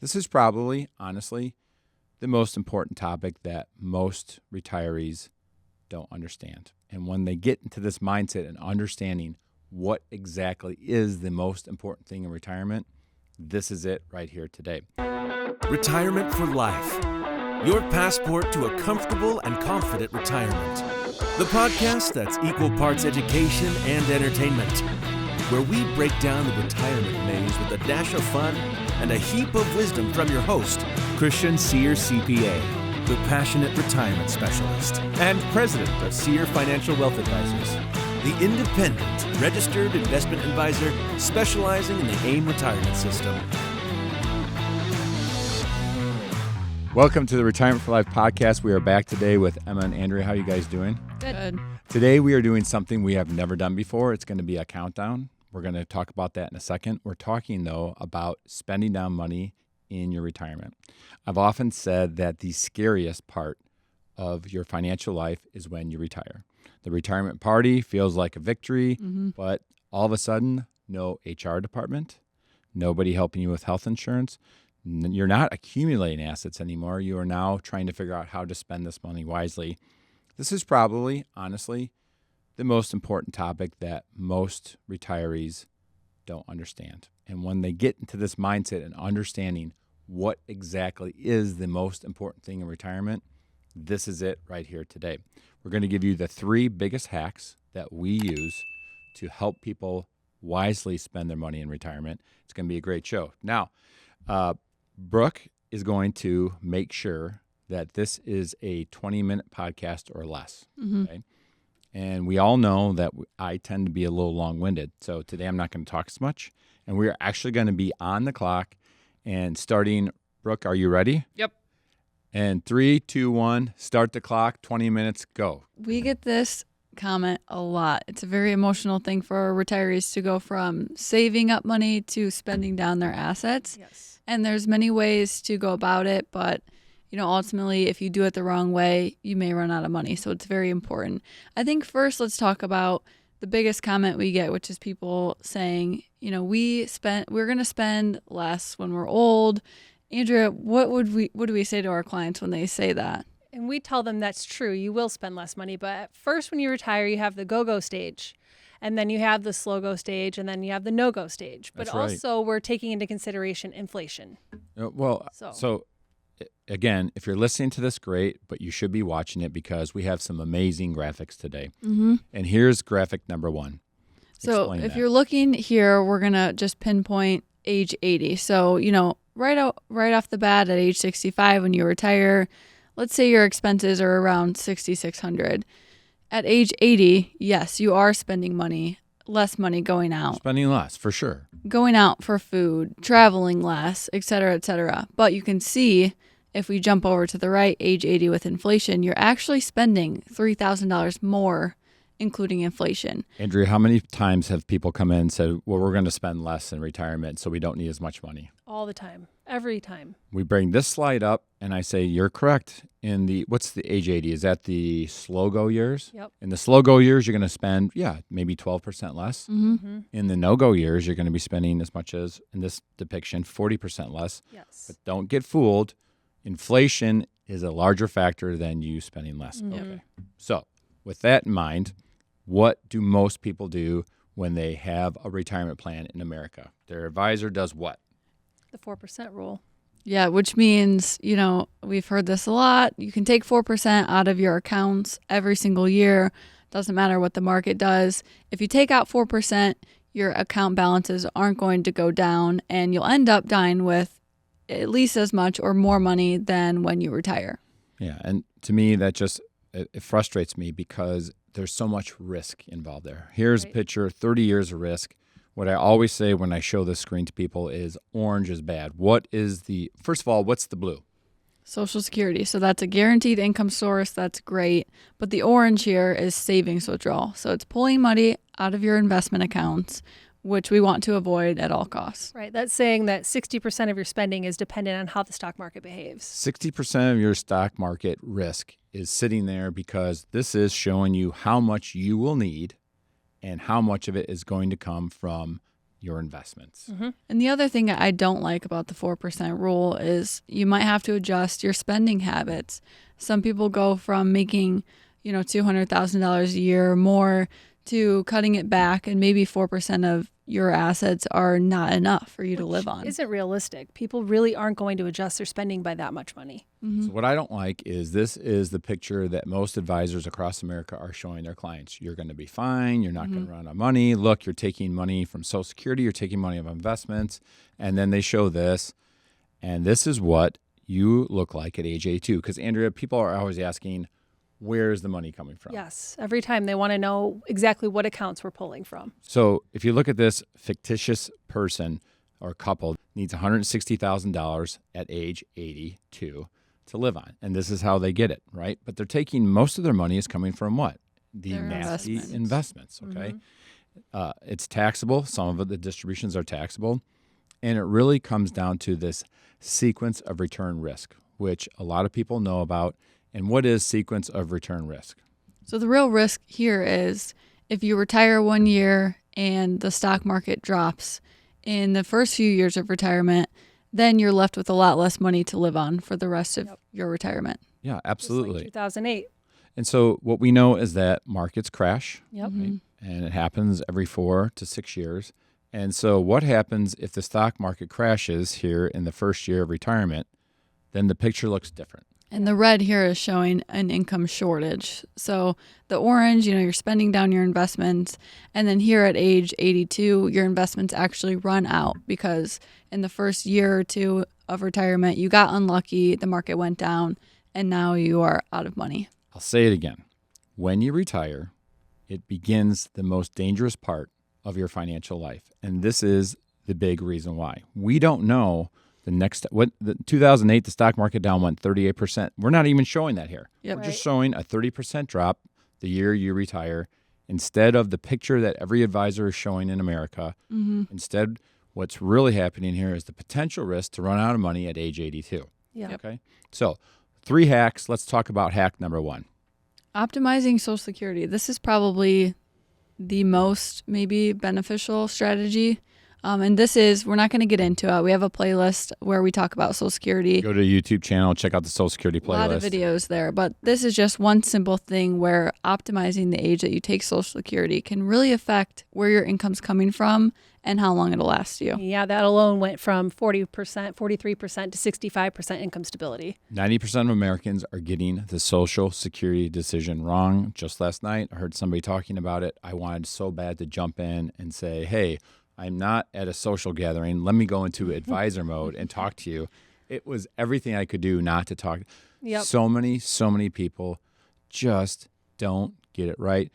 This is probably, honestly, the most important topic that most retirees don't understand. And when they get into this mindset and understanding what exactly is the most important thing in retirement, this is it right here today. Retirement for life. Your passport to a comfortable and confident retirement. The podcast that's equal parts education and entertainment, where we break down the retirement maze with a dash of fun and a heap of wisdom from your host, Christian Sear CPA, the passionate retirement specialist and president of Sear Financial Wealth Advisors, the independent registered investment advisor specializing in the Aim Retirement System. Welcome to the Retirement for Life podcast. We are back today with Emma and Andrea. How are you guys doing? Good. Today we are doing something we have never done before. It's going to be a countdown. We're going to talk about that in a second. We're talking, though, about spending down money in your retirement. I've often said that the scariest part of your financial life is when you retire. The retirement party feels like a victory, but all of a sudden, no HR department, nobody helping you with health insurance. You're not accumulating assets anymore. You are now trying to figure out how to spend this money wisely. This is probably, honestly, the most important topic that most retirees don't understand. And when they get into this mindset and understanding what exactly is the most important thing in retirement, this is it right here today. We're going to give you the 3 biggest hacks that we use to help people wisely spend their money in retirement. It's going to be a great show. Now, Brooke is going to make sure that this is a 20-minute podcast or less. Okay? And we all know that I tend to be a little long-winded. So today I'm not going to talk as much. And we're actually going to be on the clock and starting. Brooke, are you ready? Yep. And 3, 2, 1, start the clock, 20 minutes, go. We get this comment a lot. It's a very emotional thing for retirees to go from saving up money to spending down their assets. Yes. And there's many ways to go about it, but ultimately, if you do it the wrong way, you may run out of money. So it's very important. I think first, let's talk about the biggest comment we get, which is people saying, we're going to spend less when we're old. Andrea, what do we say to our clients when they say that? And we tell them that's true. You will spend less money. But at first, when you retire, you have the go-go stage. And then you have the slow-go stage. And then you have the no-go stage. But That's right. Also, we're taking into consideration inflation. So again, if you're listening to this, great. But you should be watching it because we have some amazing graphics today. And here's graphic number 1. So Explain if that. you're looking here, we're going to just pinpoint age 80. So, right off the bat at age 65 when you retire, let's say your expenses are around $6,600. At age 80, yes, you are spending less money going out. Spending less, for sure. Going out for food, traveling less, et cetera, et cetera. But you can see if we jump over to the right, age 80 with inflation, you're actually spending $3,000 more, including inflation. Andrea, how many times have people come in and said, well, we're going to spend less in retirement, so we don't need as much money? All the time. Every time. We bring this slide up, and I say, you're correct. What's the age 80? Is that the slow-go years? Yep. In the slow-go years, you're going to spend, maybe 12% less. Mm-hmm. In the no-go years, you're going to be spending as much as, in this depiction, 40% less. Yes. But don't get fooled. Inflation is a larger factor than you spending less. Okay. So with that in mind, what do most people do when they have a retirement plan in America? Their advisor does what? The 4% rule. Yeah, which means, we've heard this a lot. You can take 4% out of your accounts every single year. Doesn't matter what the market does. If you take out 4%, your account balances aren't going to go down, and you'll end up dying with at least as much or more money than when you retire. Yeah, and to me, that just it frustrates me because there's so much risk involved there. Here's a picture, 30 years of risk. What I always say when I show this screen to people is orange is bad. First of all, what's the blue? Social Security. So that's a guaranteed income source. That's great. But the orange here is savings withdrawal. So it's pulling money out of your investment accounts, which we want to avoid at all costs. Right. That's saying that 60% of your spending is dependent on how the stock market behaves. 60% of your stock market risk is sitting there because this is showing you how much you will need and how much of it is going to come from your investments. And the other thing I don't like about the 4% rule is you might have to adjust your spending habits. Some people go from making, $200,000 a year or more to cutting it back, and maybe 4% of your assets are not enough for you to live on. Isn't realistic. People really aren't going to adjust their spending by that much money. So what I don't like is this is the picture that most advisors across America are showing their clients. You're going to be fine. You're not going to run out of money. Look, you're taking money from Social Security. You're taking money of investments. And then they show this. And this is what you look like at age 82. Because, Andrea, people are always asking, where is the money coming from? Yes. Every time they want to know exactly what accounts we're pulling from. So if you look at this fictitious person or couple needs $160,000 at age 82 to live on. And this is how they get it, right? But they're taking most of their money is coming from what? The Their nasty investments. investments, okay? It's taxable. Some of it, the distributions are taxable. And it really comes down to this sequence of return risk, which a lot of people know about. And what is sequence of return risk? So the real risk here is if you retire 1 year and the stock market drops in the first few years of retirement, then you're left with a lot less money to live on for the rest of your retirement. Yeah, Just absolutely. like 2008. And so what we know is that markets crash, Yep. right? And it happens every 4 to 6 years. And so what happens if the stock market crashes here in the first year of retirement? Then the picture looks different. And the red here is showing an income shortage. So the orange, you're spending down your investments. And then here at age 82, your investments actually run out because in the first year or two of retirement, you got unlucky, the market went down, and now you are out of money. I'll say it again. When you retire, it begins the most dangerous part of your financial life. And this is the big reason why. We don't know the 2008, the stock market down went 38%. We're not even showing that here. Yep. We're just showing a 30% drop the year you retire instead of the picture that every advisor is showing in America. Instead, what's really happening here is the potential risk to run out of money at age 82. Yeah. Okay. So 3 hacks. Let's talk about hack number 1. Optimizing Social Security. This is probably the most maybe beneficial strategy. And this is, we're not going to get into it. We have a playlist where we talk about Social Security. Go to the YouTube channel, check out the Social Security playlist. A lot of videos there. But this is just one simple thing where optimizing the age that you take Social Security can really affect where your income's coming from and how long it'll last you. Yeah, that alone went from 40%, 43% to 65% income stability. 90% of Americans are getting the Social Security decision wrong. Just last night, I heard somebody talking about it. I wanted so bad to jump in and say, hey, I'm not at a social gathering. Let me go into advisor mode and talk to you. It was everything I could do not to talk. Yep. So many people just don't get it right.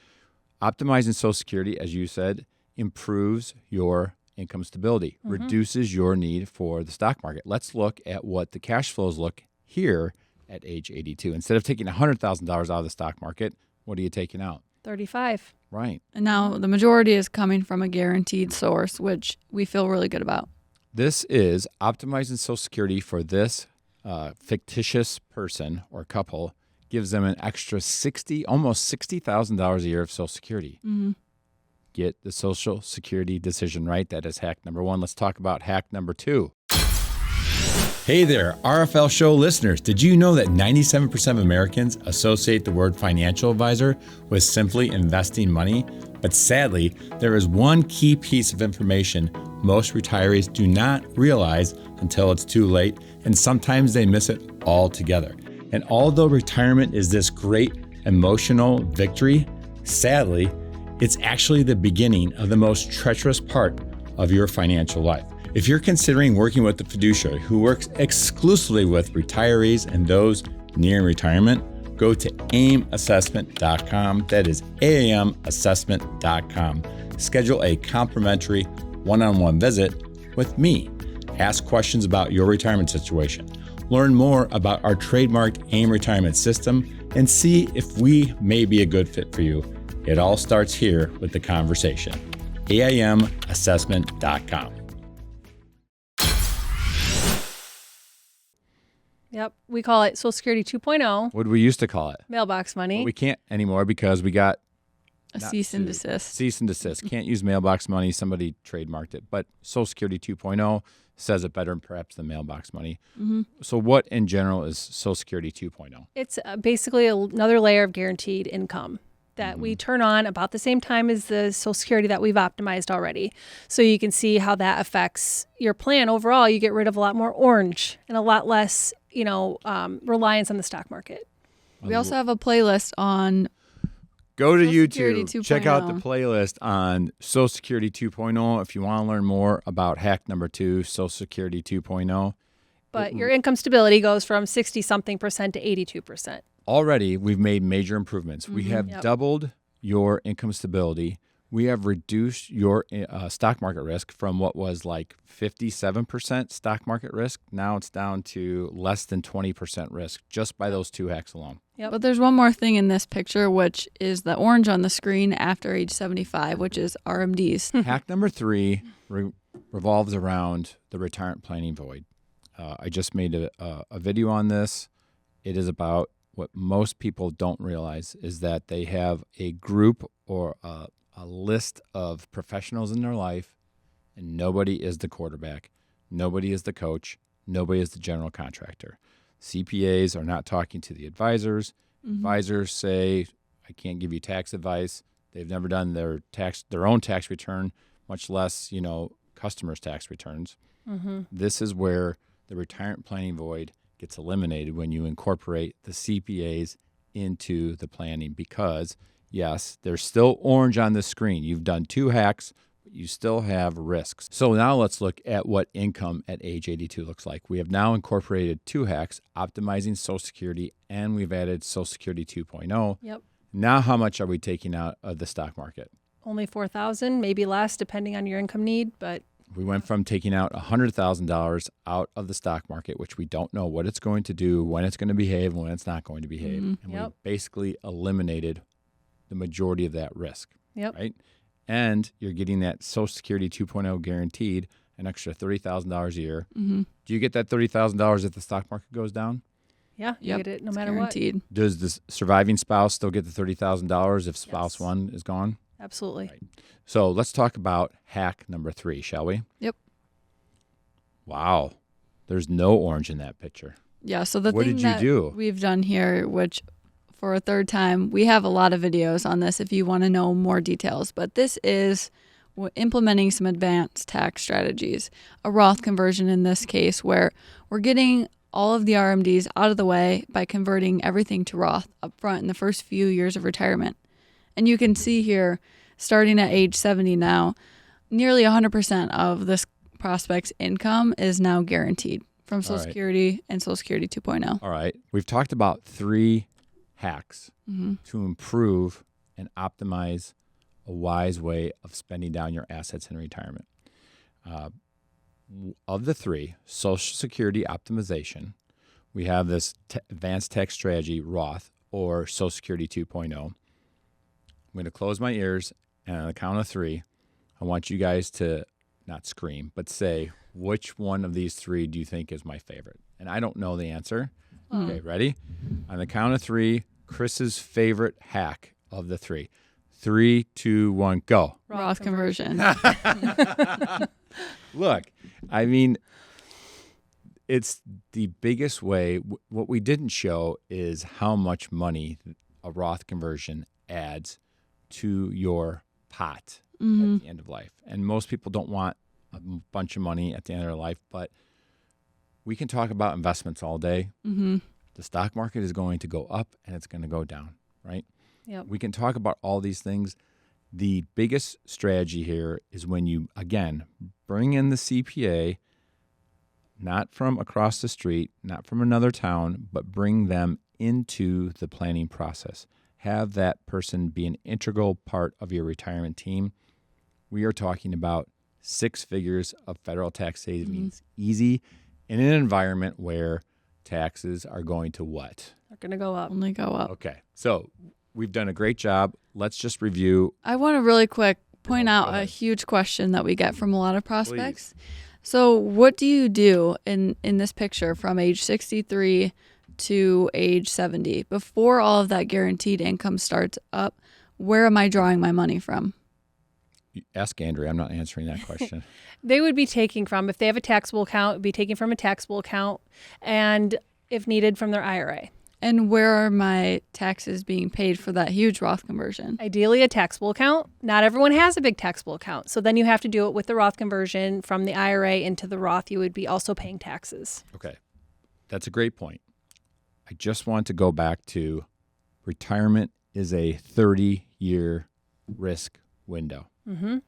Optimizing Social Security, as you said, improves your income stability, reduces your need for the stock market. Let's look at what the cash flows look here at age 82. Instead of taking $100,000 out of the stock market, what are you taking out? 35. Right. And now the majority is coming from a guaranteed source, which we feel really good about. This is optimizing Social Security for this fictitious person or couple gives them an extra almost $60,000 a year of Social Security. Get the Social Security decision right. That is hack number 1. Let's talk about hack number 2. Hey there, RFL show listeners. Did you know that 97% of Americans associate the word financial advisor with simply investing money? But sadly, there is one key piece of information most retirees do not realize until it's too late, and sometimes they miss it altogether. And although retirement is this great emotional victory, sadly, it's actually the beginning of the most treacherous part of your financial life. If you're considering working with a fiduciary who works exclusively with retirees and those nearing retirement, go to aimassessment.com. That is AAMassessment.com. Schedule a complimentary one-on-one visit with me. Ask questions about your retirement situation. Learn more about our trademarked Aim Retirement System and see if we may be a good fit for you. It all starts here with the conversation. AIMassessment.com. Yep. We call it Social Security 2.0. What did we used to call it? Mailbox money. But we can't anymore because we got A not cease and sued. desist. Cease and desist. Can't use mailbox money. Somebody trademarked it. But Social Security 2.0 says it better perhaps than mailbox money. So what in general is Social Security 2.0? It's basically another layer of guaranteed income that we turn on about the same time as the Social Security that we've optimized already. So you can see how that affects your plan overall. You get rid of a lot more orange and a lot less, reliance on the stock market. We also have a playlist on Go to Social Security YouTube. Check out the 2.0. playlist on Social Security 2.0 if you want to learn more about hack number 2, Social Security 2.0. But your income stability goes from 60-something% to 82%. Already, we've made major improvements. We have Yep. doubled your income stability. We have reduced your stock market risk from what was like 57% stock market risk. Now it's down to less than 20% risk just by those 2 hacks alone. Yep. But there's one more thing in this picture, which is the orange on the screen after age 75, which is RMDs. Hack number 3 revolves around the retirement planning void. I just made a video on this. It is about what most people don't realize is that they have a group or a list of professionals in their life, and nobody is the quarterback, nobody is the coach, nobody is the general contractor. CPAs are not talking to the advisors. Advisors say, I can't give you tax advice. They've never done their own tax return, much less, customers' tax returns. This is where the retirement planning void gets eliminated when you incorporate the CPAs into the planning because, yes, there's still orange on the screen. You've done 2 hacks, but you still have risks. So now let's look at what income at age 82 looks like. We have now incorporated 2 hacks, optimizing Social Security, and we've added Social Security 2.0. Yep. Now how much are we taking out of the stock market? Only $4,000, maybe less, depending on your income need, but We went from taking out $100,000 out of the stock market, which we don't know what it's going to do, when it's going to behave, and when it's not going to behave. And we Yep. basically eliminated the majority of that risk, Yep. right? And you're getting that Social Security 2.0 guaranteed, an extra $30,000 a year. Do you get that $30,000 if the stock market goes down? Yeah, you Yep, get it no it's matter guaranteed. Does the surviving spouse still get the $30,000 if spouse Yes. 1 is gone? what. Absolutely. Right. So let's talk about hack number 3, shall we? Yep. Wow. There's no orange in that picture. Yeah, so the What thing did you that do? we've done here, which for a third time, we have a lot of videos on this if you want to know more details, but this is implementing some advanced tax strategies, a Roth conversion in this case, where we're getting all of the RMDs out of the way by converting everything to Roth up front in the first few years of retirement. And you can see here, starting at age 70 now, nearly 100% of this prospect's income is now guaranteed from Social right. Security and Social Security 2.0. All right. We've talked about 3 hacks to improve and optimize a wise way of spending down your assets in retirement. Of the 3, Social Security optimization, we have this advanced tax strategy, Roth, or Social Security 2.0. I'm going to close my ears, and on the count of 3, I want you guys to not scream, but say, which one of these 3 do you think is my favorite? And I don't know the answer. Okay, ready? On the count of 3, Chris's favorite hack of the 3. 3, 2, 1, go. Roth conversion. Look, I mean, it's the biggest way. What we didn't show is how much money a Roth conversion adds to your pot at the end of life. And most people don't want a bunch of money at the end of their life, but we can talk about investments all day. The stock market is going to go up and it's going to go down, right? Yep. We can talk about all these things. The biggest strategy here is when you, again, bring in the CPA, not from across the street, not from another town, but bring them into the planning process. Have that person be an integral part of your retirement team. We are talking about 6 figures of federal tax savings, easy, in an environment where taxes are going to what? They're going to go up. Only go up. Okay, so we've done a great job. Let's just review. I want to really quick point Go out a ahead. huge question that we get from a lot of prospects. So what do you do in this picture from age 63 to age 70? Before all of that guaranteed income starts up, where am I drawing my money from? Ask Andrea. I'm not answering that question. They would be taking from, if they have a taxable account, it'd be taking from a taxable account, and if needed, from their IRA. And where are my taxes being paid for that huge Roth conversion? Ideally, a taxable account. Not everyone has a big taxable account. So then you have to do it with the Roth conversion from the IRA into the Roth. You would be also paying taxes. Okay. That's a great point. I just want to go back to retirement is a 30-year risk window. Mm-hmm.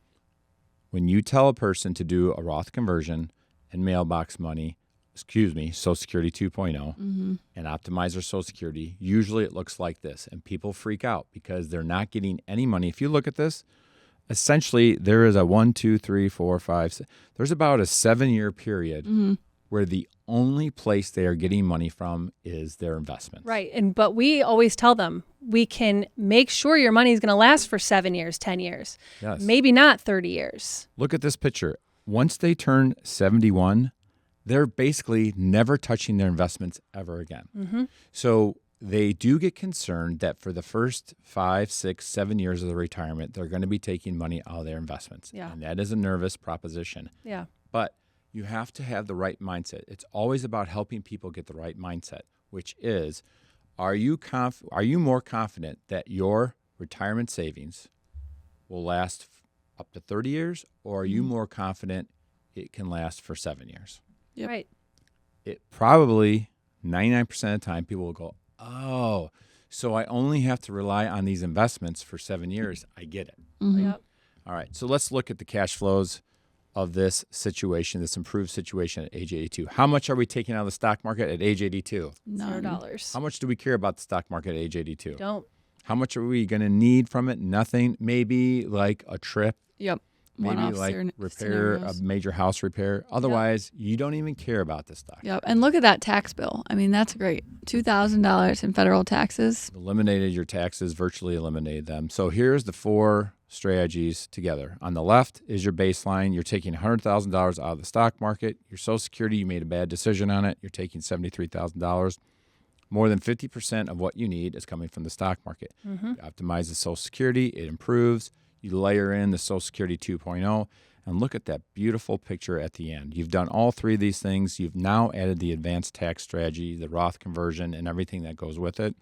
When you tell a person to do a Roth conversion and mailbox money, Social Security 2.0, and optimize their Social Security, usually it looks like this. And people freak out because they're not getting any money. If you look at this, essentially there is a 1, 2, 3, 4, 5, 6, there's about a 7-year period where the only place they are getting money from is their investments. Right. But we always tell them, we can make sure your money is going to last for 7 years, 10 years, maybe not 30 years. Look at this picture. Once they turn 71, they're basically never touching their investments ever again. So they do get concerned that for the first 5, 6, 7 years of the retirement, they're going to be taking money out of their investments. Yeah. And that is a nervous proposition. Yeah. But you have to have the right mindset. It's always about helping people get the right mindset, which is, are you more confident that your retirement savings will last up to 30 years, or are you more confident it can last for 7 years? Yep. Right. It probably 99% of the time people will go, oh, so I only have to rely on these investments for 7 years. I get it. Yep. All right. So let's look at the cash flows of this situation, this improved situation at age 82. How much are we taking out of the stock market at age 82? None. $0. How much do we care about the stock market at age 82? Don't. How much are we going to need from it? Nothing. Maybe like a trip. Yep. Maybe One-off like repair scenarios. a major house repair. Otherwise, you don't even care about the stock. Yep. And look at that tax bill. I mean, that's great. $2,000 in federal taxes. Eliminated your taxes, virtually eliminated them. So here's the 4 strategies together. On the left is your baseline. You're taking $100,000 out of the stock market. Your Social Security, you made a bad decision on it. You're taking $73,000. More than 50% of what you need is coming from the stock market. You optimize the Social Security. It improves. You layer in the Social Security 2.0, and look at that beautiful picture at the end. You've done all 3 of these things. You've now added the advanced tax strategy, the Roth conversion, and everything that goes with it.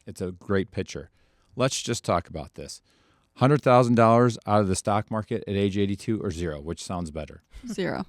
It's a great picture. Let's just talk about this. $100,000 out of the stock market at age 82 or 0, which sounds better? 0.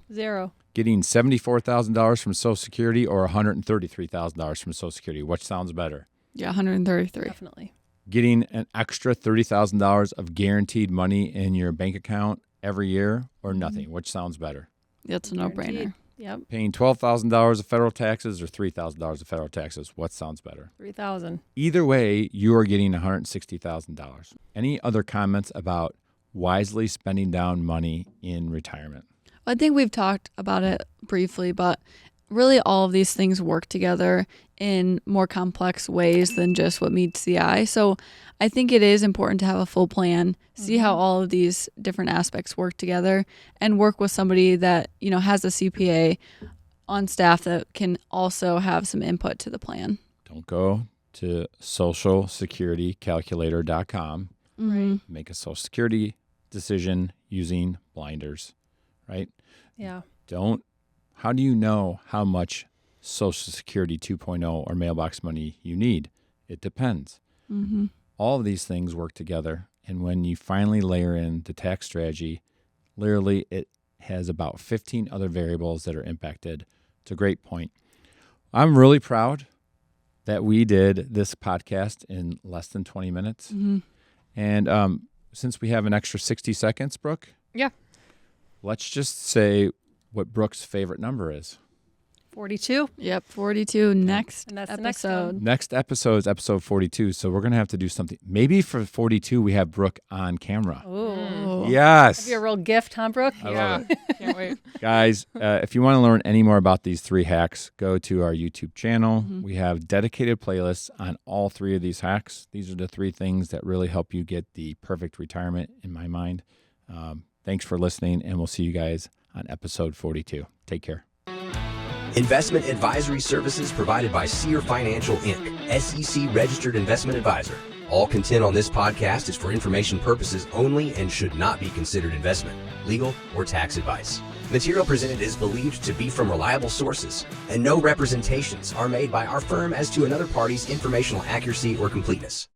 Getting $74,000 from Social Security or $133,000 from Social Security, which sounds better? Yeah, 133. Definitely. Getting an extra $30,000 of guaranteed money in your bank account every year or nothing, which sounds better? That's a Guaranteed. no-brainer. Yep. Paying $12,000 of federal taxes or $3,000 of federal taxes, what sounds better? $3,000. Either way, you are getting $160,000. Any other comments about wisely spending down money in retirement? I think we've talked about it briefly, but really all of these things work together in more complex ways than just what meets the eye. So I think it is important to have a full plan, see how all of these different aspects work together, and work with somebody that, has a CPA on staff that can also have some input to the plan. Don't go to socialsecuritycalculator.com. Right. Make a Social Security decision using blinders, right? Yeah. How do you know how much Social Security 2.0 or mailbox money you need? It depends. All of these things work together. And when you finally layer in the tax strategy, literally it has about 15 other variables that are impacted. It's a great point. I'm really proud that we did this podcast in less than 20 minutes. And since we have an extra 60 seconds, Brooke, let's just say what Brooke's favorite number is. 42. Yep, 42 next And that's the episode. next one. Next episode is episode 42. So we're going to have to do something. Maybe for 42, we have Brooke on camera. Oh. Yes. That'd be a real gift, huh, Brooke? I love it. Can't wait. Guys, if you want to learn any more about these 3 hacks, go to our YouTube channel. We have dedicated playlists on all 3 of these hacks. These are the 3 things that really help you get the perfect retirement, in my mind. Thanks for listening, and we'll see you guys on episode 42. Take care. Investment advisory services provided by Sear Financial, Inc., SEC registered investment advisor. All content on this podcast is for information purposes only and should not be considered investment, legal, or tax advice. Material presented is believed to be from reliable sources, and no representations are made by our firm as to another party's informational accuracy or completeness.